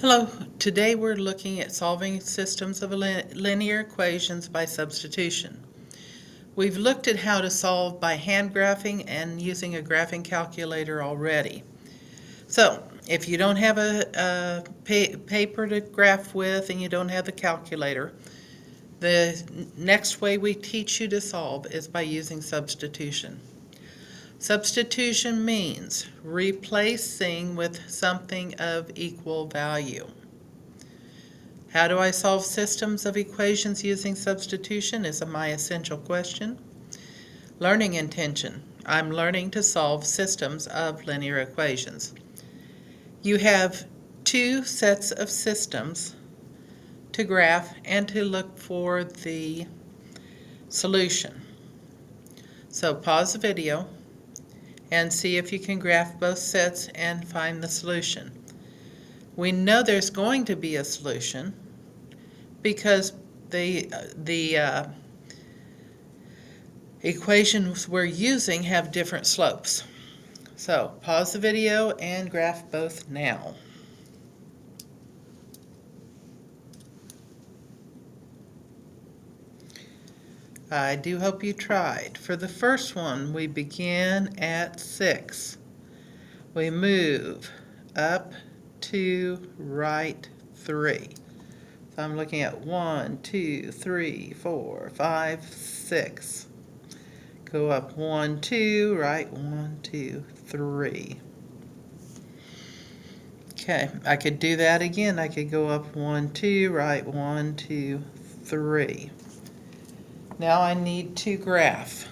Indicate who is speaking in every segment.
Speaker 1: Hello, today we're looking at solving systems of linear equations by substitution. We've looked at how to solve by hand graphing and using a graphing calculator already. So, if you don't have a paper to graph with and you don't have the calculator, the next way we teach you to solve is by using substitution. Substitution means replacing with something of equal value. How do I solve systems of equations using substitution is my essential question. Learning intention. I'm learning to solve systems of linear equations. You have two sets of systems to graph and to look for the solution. So pause the video and see if you can graph both sets and find the solution. We know there's going to be a solution because the equations we're using have different slopes. So pause the video and graph both now. I do hope you tried. For the first one, we begin at 6. We move up to right 3. So I'm looking at 1, 2, 3, 4, 5, 6. Go up 1, 2, right 1, 2, 3. Okay, I could do that again. I could go up 1, 2, right 1, 2, 3. Now I need to graph.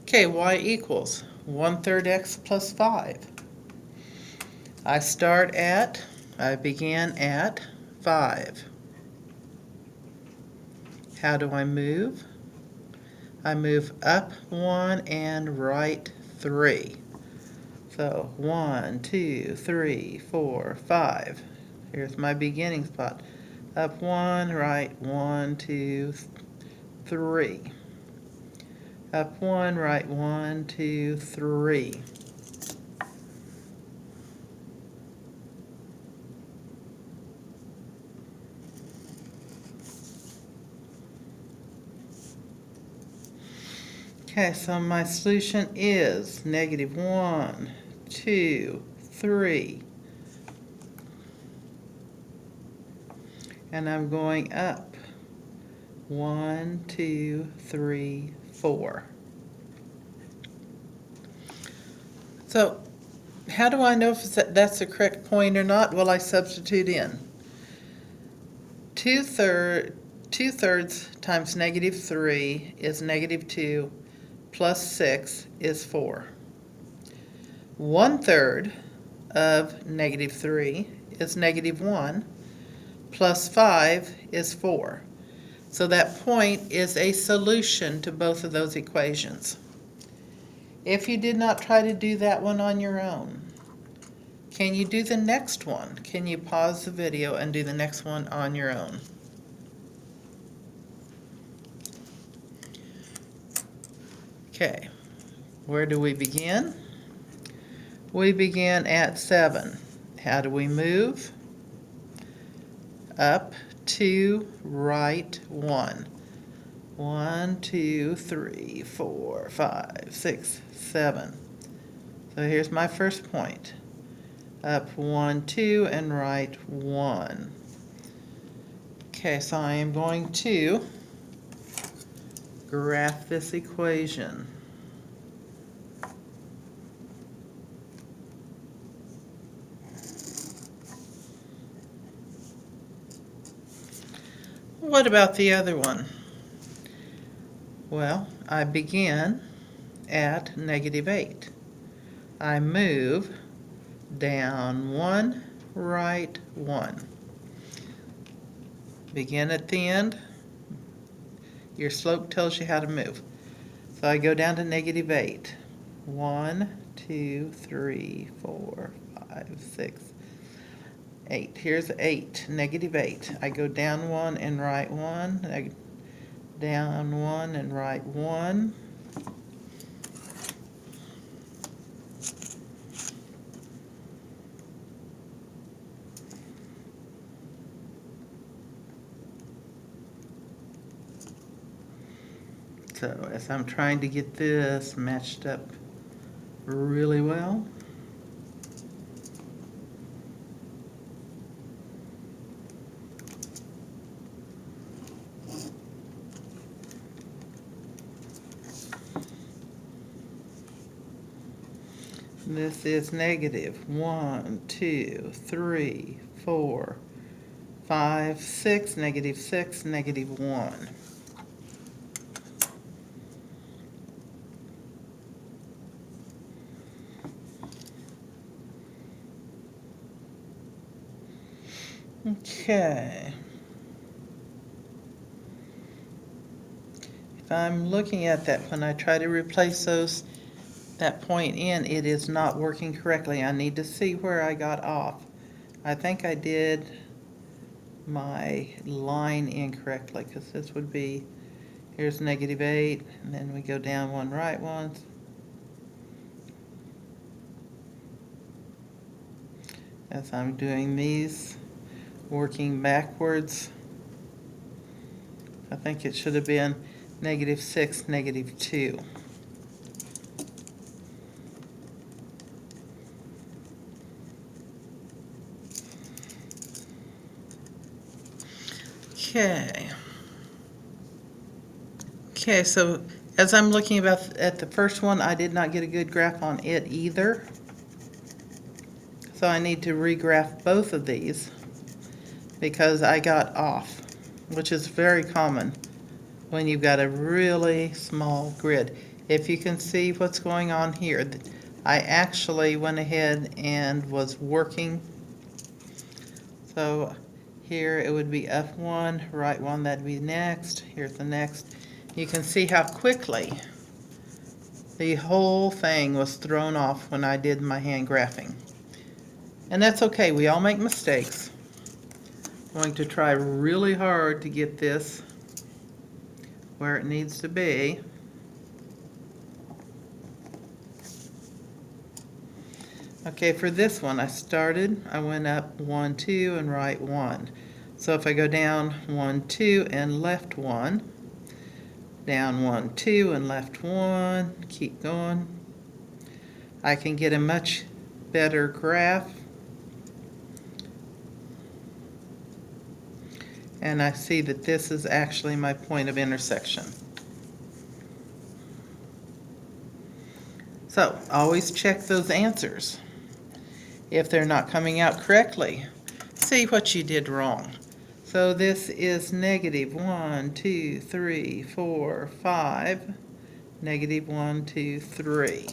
Speaker 1: Okay, y equals 1/3 x plus 5. I began at 5. How do I move? I move up 1 and right 3. So 1, 2, 3, 4, 5. Here's my beginning spot. Up 1, right 1, 2, 3. Up 1, right 1, 2, 3. Okay, so my solution is -1, 2, 3. And I'm going up 1, 2, 3, 4. So how do I know if that's the correct point or not? Well, I substitute in. 2/3 times -3 is -2 plus 6 is 4. 1/3 of -3 is -1 plus 5 is 4. So that point is a solution to both of those equations. If you did not try to do that one on your own, can you do the next one? Can you pause the video and do the next one on your own? Okay, where do we begin? We begin at 7. How do we move? Up 2, right 1. 1, 2, 3, 4, 5, 6, 7. So here's my first point. Up 1, 2, and right 1. Okay, so I am going to graph this equation. What about the other one? Well, I begin at -8. I move down 1, right 1. Begin at the end. Your slope tells you how to move. So I go down to -8. 1, 2, 3, 4, 5, 6. 8. Here's 8, negative 8. I go down 1 and write 1, down 1 and write 1. So as I'm trying to get this matched up really well, this is negative 1, 2, 3, 4, 5, 6, negative 6, negative 1. Okay. If I'm looking at that, when I try to replace that point in, it is not working correctly. I need to see where I got off. I think I did my line incorrectly, because this would be, here's negative 8, and then we go down 1, right 1. As I'm doing these, working backwards, I think it should have been negative 6, negative 2. Okay, so as I'm looking at the first one, I did not get a good graph on it either. So I need to regraph both of these because I got off, which is very common when you've got a really small grid. If you can see what's going on here, I actually went ahead and was working. So here it would be up 1, right 1, that'd be next. Here's the next. You can see how quickly the whole thing was thrown off when I did my hand graphing. And that's okay, we all make mistakes. I'm going to try really hard to get this where it needs to be. Okay, for this one, I went up 1, 2, and right 1. So if I go down 1, 2, and left 1, down 1, 2, and left 1, keep going, I can get a much better graph. And I see that this is actually my point of intersection. So always check those answers. If they're not coming out correctly, see what you did wrong. So this is negative 1, 2, 3, 4, 5, negative 1, 2, 3.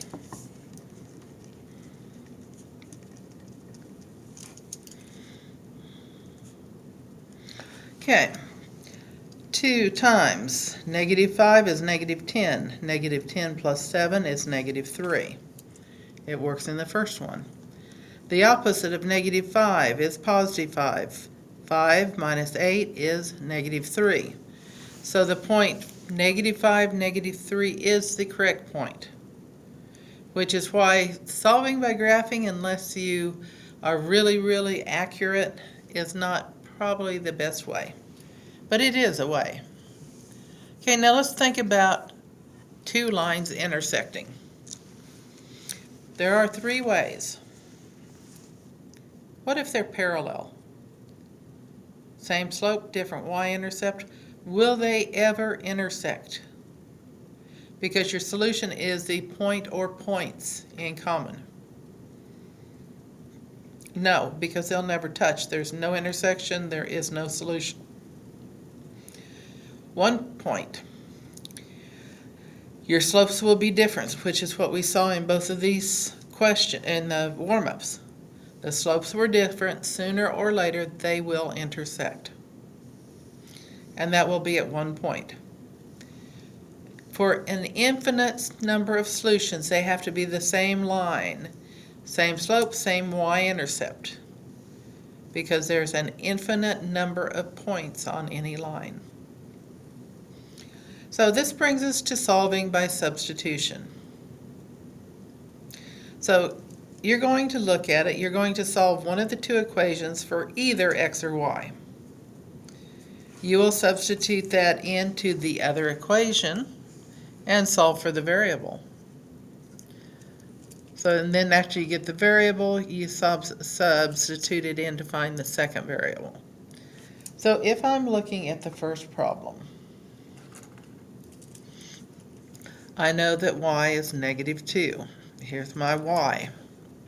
Speaker 1: Okay, 2 times negative 5 is negative 10. Negative 10 plus 7 is negative 3. It works in the first one. The opposite of negative 5 is positive 5. 5 minus 8 is negative 3. So the point negative 5, negative 3 is the correct point, which is why solving by graphing, unless you are really, really accurate, is not probably the best way. But it is a way. Okay, now let's think about 2 lines intersecting. There are 3 ways. What if they're parallel? Same slope, different y-intercept. Will they ever intersect? Because your solution is the point or points in common. No, because they'll never touch. There's no intersection, there is no solution. 1 point. Your slopes will be different, which is what we saw in both of these questions in the warm-ups. The slopes were different. Sooner or later, they will intersect. And that will be at 1 point. For an infinite number of solutions, they have to be the same line, same slope, same y-intercept. because there's an infinite number of points on any line. So this brings us to solving by substitution. So you're going to look at it, you're going to solve one of the two equations for either x or y. You will substitute that into the other equation and solve for the variable. So and then after you get the variable, you substitute it in to find the second variable. So if I'm looking at the first problem, I know that y is -2. Here's my y.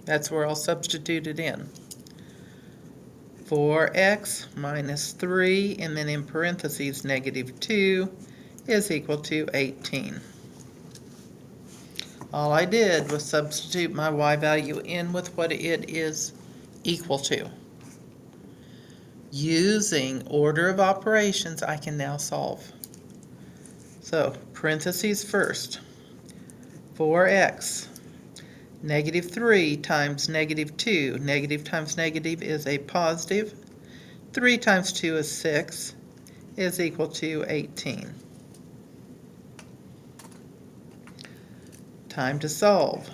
Speaker 1: That's where I'll substitute it in. 4x minus 3, and then in parentheses -2, is equal to 18. All I did was substitute my y value in with what it is equal to. Using order of operations, I can now solve. So, parentheses first. 4x. -3 times -2. Negative times negative is a positive. 3 times 2 is 6, is equal to 18. Time to solve.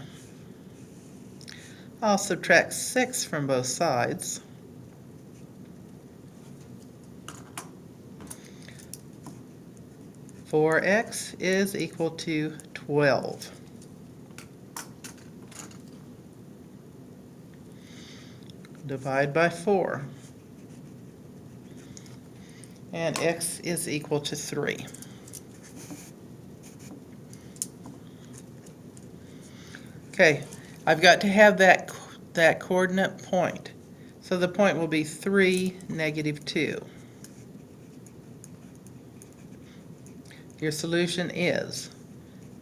Speaker 1: I'll subtract 6 from both sides. (4x) is equal to 12. Divide by 4. And x is equal to 3. Okay, I've got to have that coordinate point. So the point will be 3, -2. Your solution is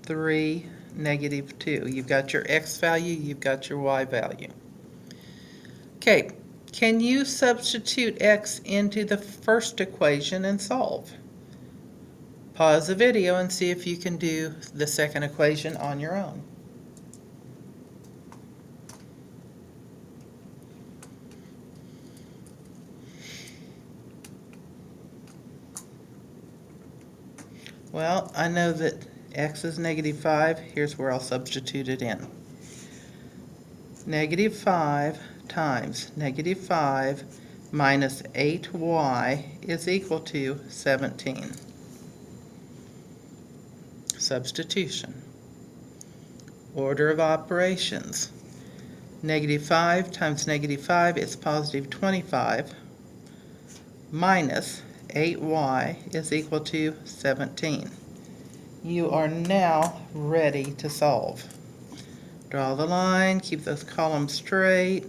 Speaker 1: 3, -2. You've got your x value, you've got your y value. Okay, can you substitute x into the first equation and solve? Pause the video and see if you can do the second equation on your own. Well, I know that x is -5. Here's where I'll substitute it in. -5 times -5 minus 8y is equal to 17. Substitution. Order of operations. -5 times -5 is positive 25 minus 8y is equal to 17. You are now ready to solve. Draw the line, keep those columns straight.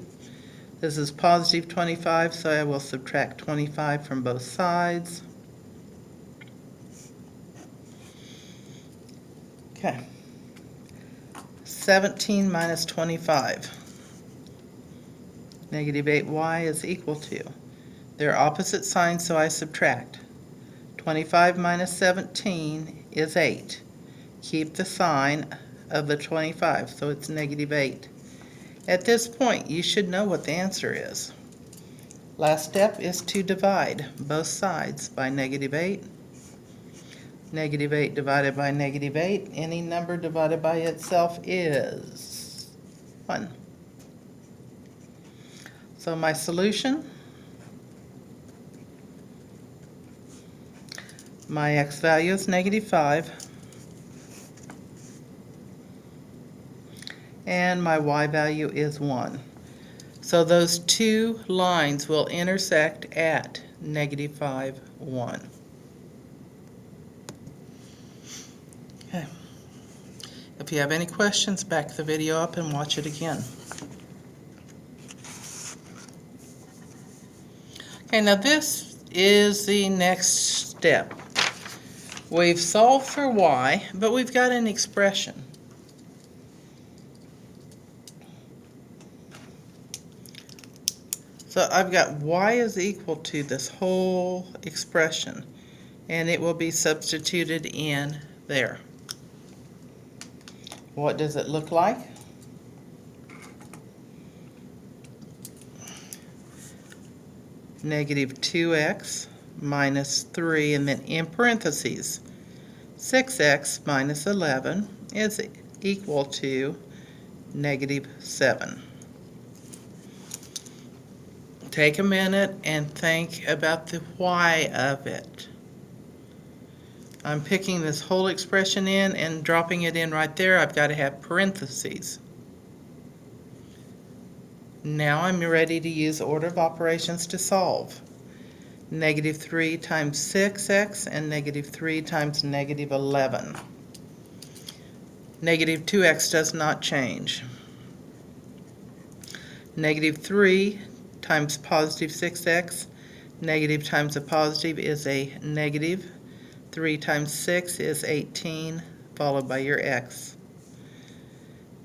Speaker 1: This is positive 25, so I will subtract 25 from both sides. Okay. 17 minus 25. -8y is equal to. They're opposite signs, so I subtract. 25 minus 17 is 8. Keep the sign of the 25, so it's -8. At this point, you should know what the answer is. Last step is to divide both sides by -8. -8 divided by -8, any number divided by itself is 1. So my solution, my x value is -5, and my y value is 1. So those two lines will intersect at -5, 1. Okay. If you have any questions, back the video up and watch it again. Okay, now this is the next step. We've solved for y, but we've got an expression. So I've got y is equal to this whole expression, and it will be substituted in there. What does it look like? negative 2x minus 3, and then in parentheses, 6x minus 11 is equal to negative 7. Take a minute and think about the why of it. I'm picking this whole expression in and dropping it in right there. I've got to have parentheses. Now I'm ready to use order of operations to solve. Negative 3 times 6x and negative 3 times negative 11. Negative 2x does not change. Negative 3 times positive 6x, negative times a positive is a negative. 3 times 6 is 18, followed by your x.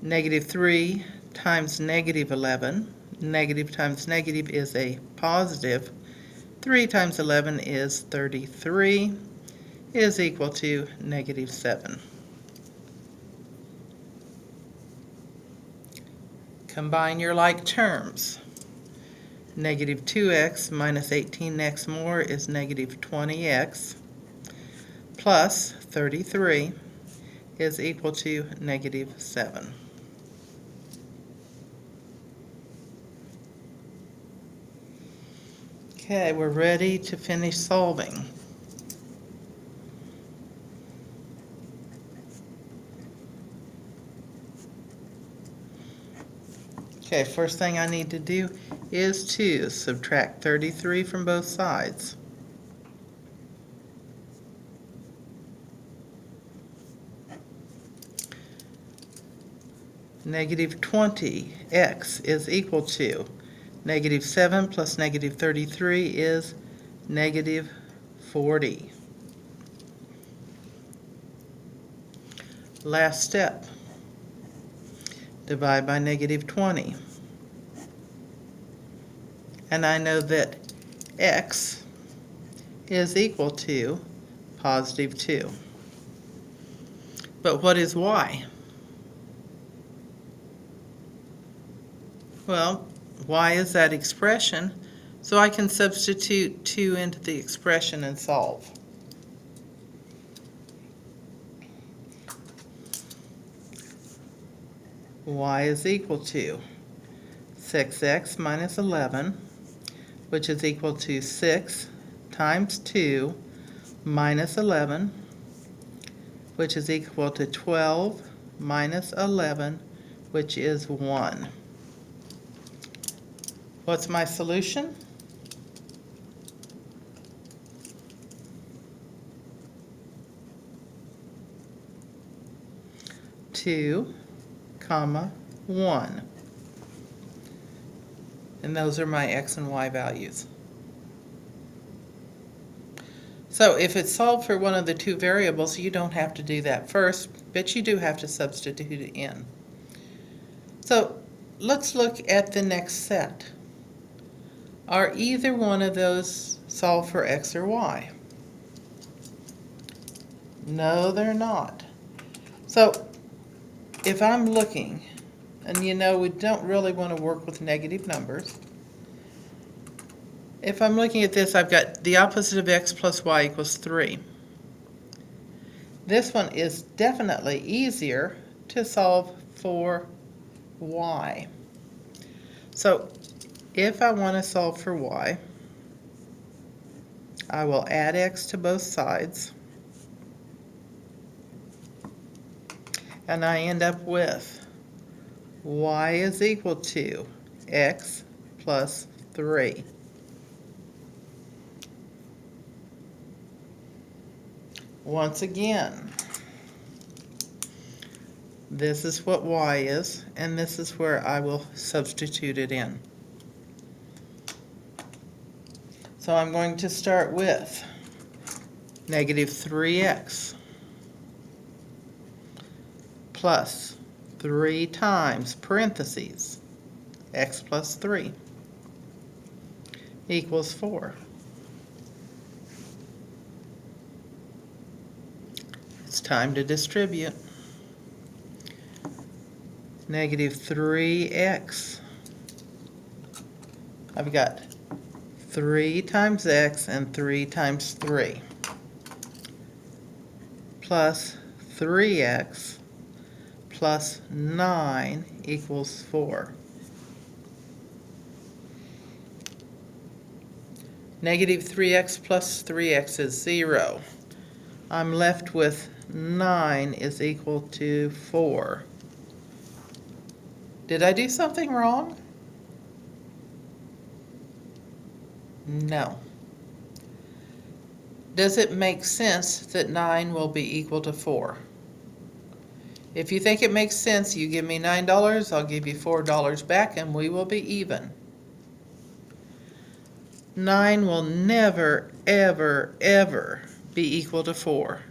Speaker 1: Negative 3 times negative 11, negative times negative is a positive. 3 times 11 is 33, is equal to negative 7. Combine your like terms. Negative 2x minus 18x more is negative 20x, plus 33 is equal to negative 7. Okay, we're ready to finish solving. Okay, first thing I need to do is to subtract 33 from both sides. Negative 20x is equal to negative 7 plus negative 33 is negative 40. Last step. Divide by negative 20. And I know that x is equal to positive 2. But what is y? Well, y is that expression, so I can substitute 2 into the expression and solve. Y is equal to 6x minus 11, which is equal to 6 times 2 minus 11, which is equal to 12 minus 11, which is 1. What's my solution? Two, comma, 1. And those are my x and y values. So if it's solved for one of the two variables, you don't have to do that first, but you do have to substitute it in. So let's look at the next set. Are either one of those solved for x or y? No, they're not. So if I'm looking, and you know we don't really want to work with negative numbers. If I'm looking at this, I've got the opposite of x plus y equals 3. This one is definitely easier to solve for y. So if I want to solve for y, I will add x to both sides, and I end up with y is equal to x plus 3. Once again, this is what y is, and this is where I will substitute it in. So I'm going to start with negative 3x plus 3 times parentheses x plus 3 equals 4. It's time to distribute. Negative 3x. I've got 3 times x and 3 times 3 plus 3x plus 9 equals 4. Negative 3x plus 3x is 0. I'm left with 9 is equal to 4. Did I do something wrong? No. Does it make sense that 9 will be equal to 4? If you think it makes sense, you give me $9, I'll give you $4 back, and we will be even. 9 will never, ever, ever be equal to 4.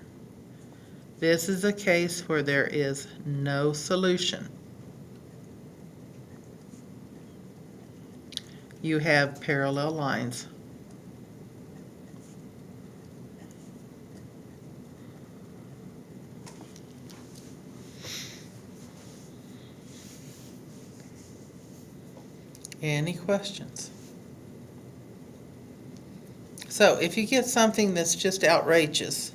Speaker 1: This is a case where there is no solution. You have parallel lines. Any questions? So if you get something that's just outrageous,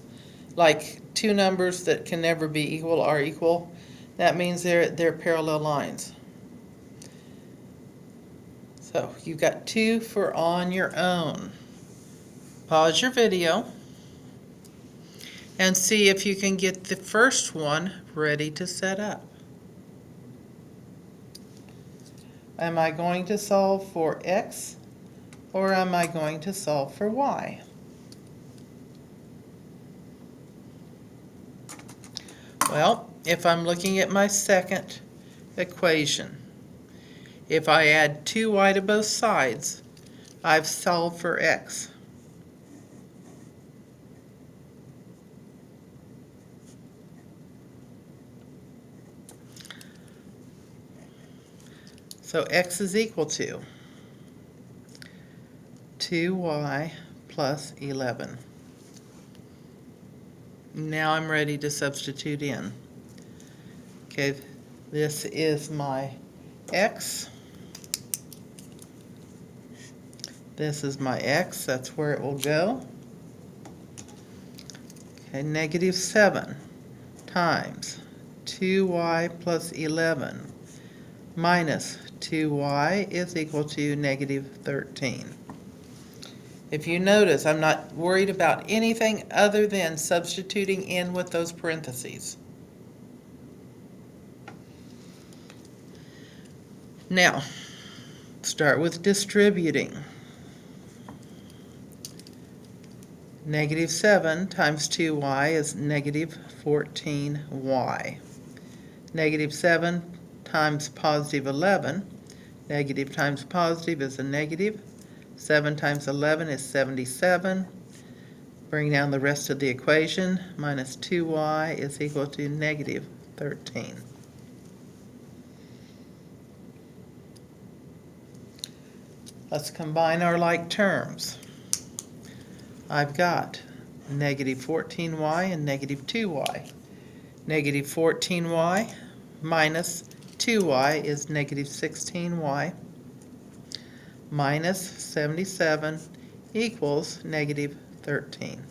Speaker 1: like two numbers that can never be equal are equal, that means they're parallel lines. So you've got 2 for on your own. Pause your video and see if you can get the first one ready to set up. Am I going to solve for x or am I going to solve for y? Well, if I'm looking at my second equation, if I add 2y to both sides, I've solved for x. So x is equal to 2y plus 11. Now I'm ready to substitute in. Okay, this is my x. This is my x, that's where it will go. Okay, negative 7 times 2y plus 11 minus 2y is equal to negative 13. If you notice, I'm not worried about anything other than substituting in with those parentheses. Now, start with distributing. Negative 7 times 2y is negative 14y. Negative 7 times positive 11. Negative times positive is a negative. 7 times 11 is 77. Bring down the rest of the equation. Minus 2y is equal to negative 13. Let's combine our like terms. I've got negative 14y and negative 2y. Negative 14y minus 2y is negative 16y. Minus 77 equals negative 13.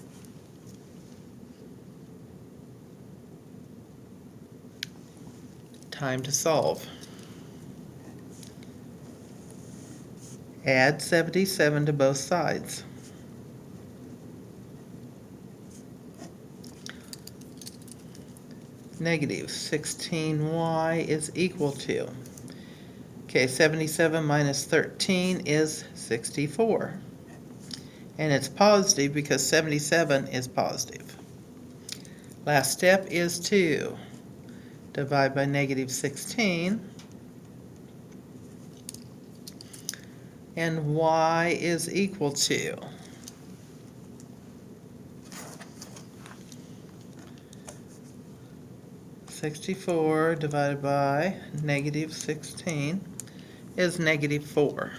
Speaker 1: Time to solve. Add 77 to both sides. Negative 16y is equal to, okay, 77 minus 13 is 64. And it's positive because 77 is positive. Last step is to divide by negative 16. And y is equal to (64) divided by negative 16 is negative 4.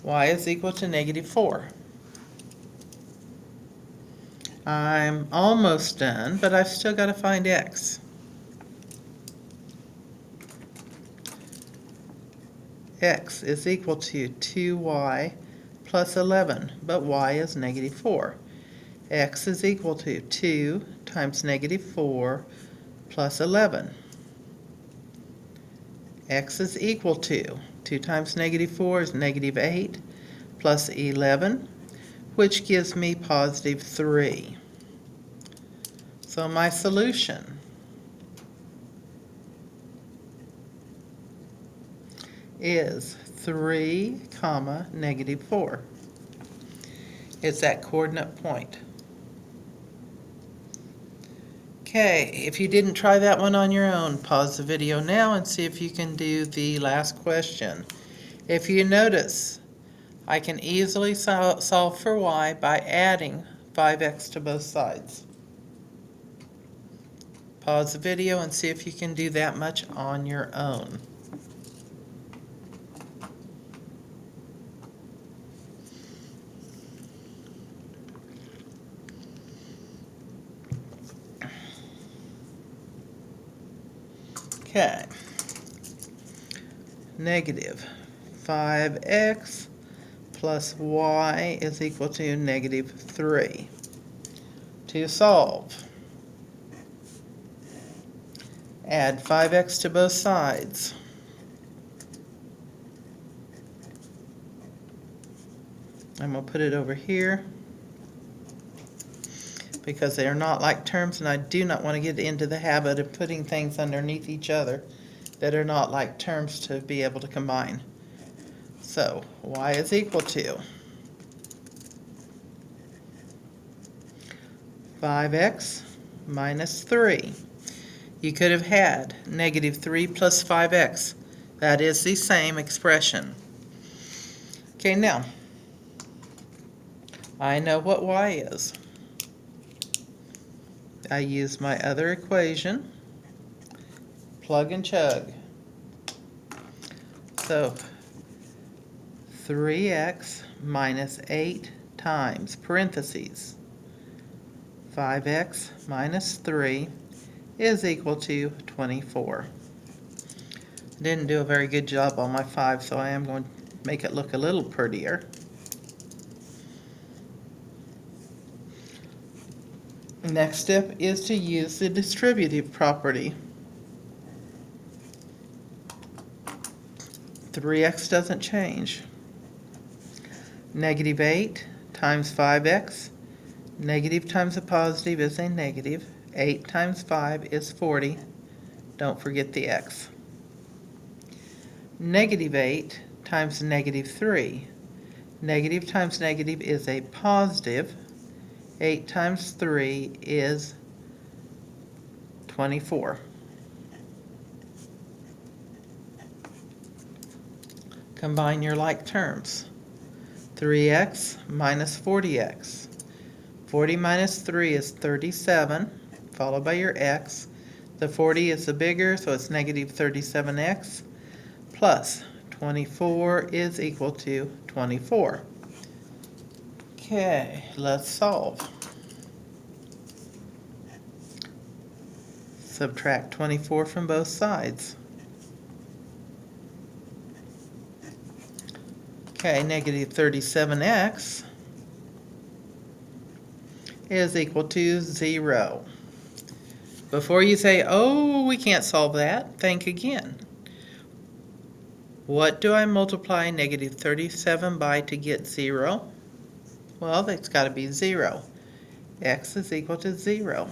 Speaker 1: Y is equal to negative 4. I'm almost done, but I've still got to find x. X is equal to 2y plus 11, but y is negative 4. X is equal to 2 times negative 4 plus 11. X is equal to 2 times negative 4 is negative 8 plus 11, which gives me positive 3. So my solution is 3, negative 4. It's that coordinate point. Okay, if you didn't try that one on your own, pause the video now and see if you can do the last question. If you notice, I can easily solve for y by adding 5x to both sides. Pause the video and see if you can do that much on your own. Okay, negative 5x plus y is equal to negative 3. To solve, add 5x to both sides. I'm going to put it over here because they are not like terms, and I do not want to get into the habit of putting things underneath each other that are not like terms to be able to combine. So y is equal to 5x minus 3. You could have had negative 3 plus 5x. That is the same expression. Okay, now I know what y is. I use my other equation, plug and chug. So 3x minus 8 times, parentheses, 5x minus 3 is equal to 24. Didn't do a very good job on my 5, so I am going to make it look a little prettier. Next step is to use the distributive property. 3x doesn't change. Negative 8 times 5x. Negative times a positive is a negative. 8 times 5 is 40. Don't forget the x. Negative 8 times negative 3. Negative times negative is a positive. 8 times 3 is 24. Combine your like terms. 3x minus 40x. 40 minus 3 is 37, followed by your x. The 40 is the bigger, so it's negative 37x, plus 24 is equal to 24. Okay, let's solve. Subtract 24 from both sides. Okay, negative 37x is equal to 0. Before you say, oh, we can't solve that, think again. What do I multiply negative 37 by to get 0? Well, that's got to be 0. X is equal to 0.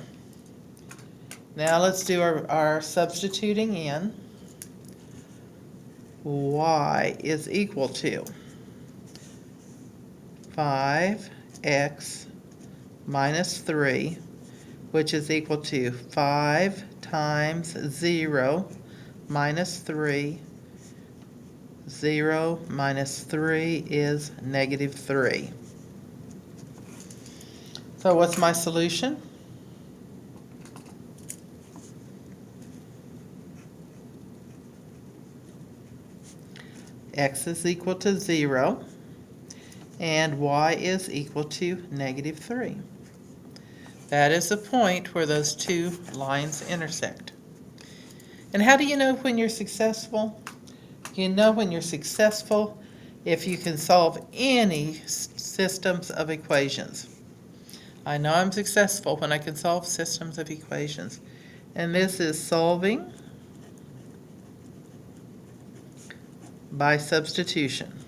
Speaker 1: Now let's do our substituting in. Y is equal to 5x minus 3, which is equal to 5 times 0 minus 3. 0 minus 3 is negative 3. So what's my solution? X is equal to 0 and y is equal to negative 3. That is the point where those two lines intersect. And how do you know when you're successful? You know when you're successful if you can solve any systems of equations. I know I'm successful when I can solve systems of equations. And this is solving by substitution.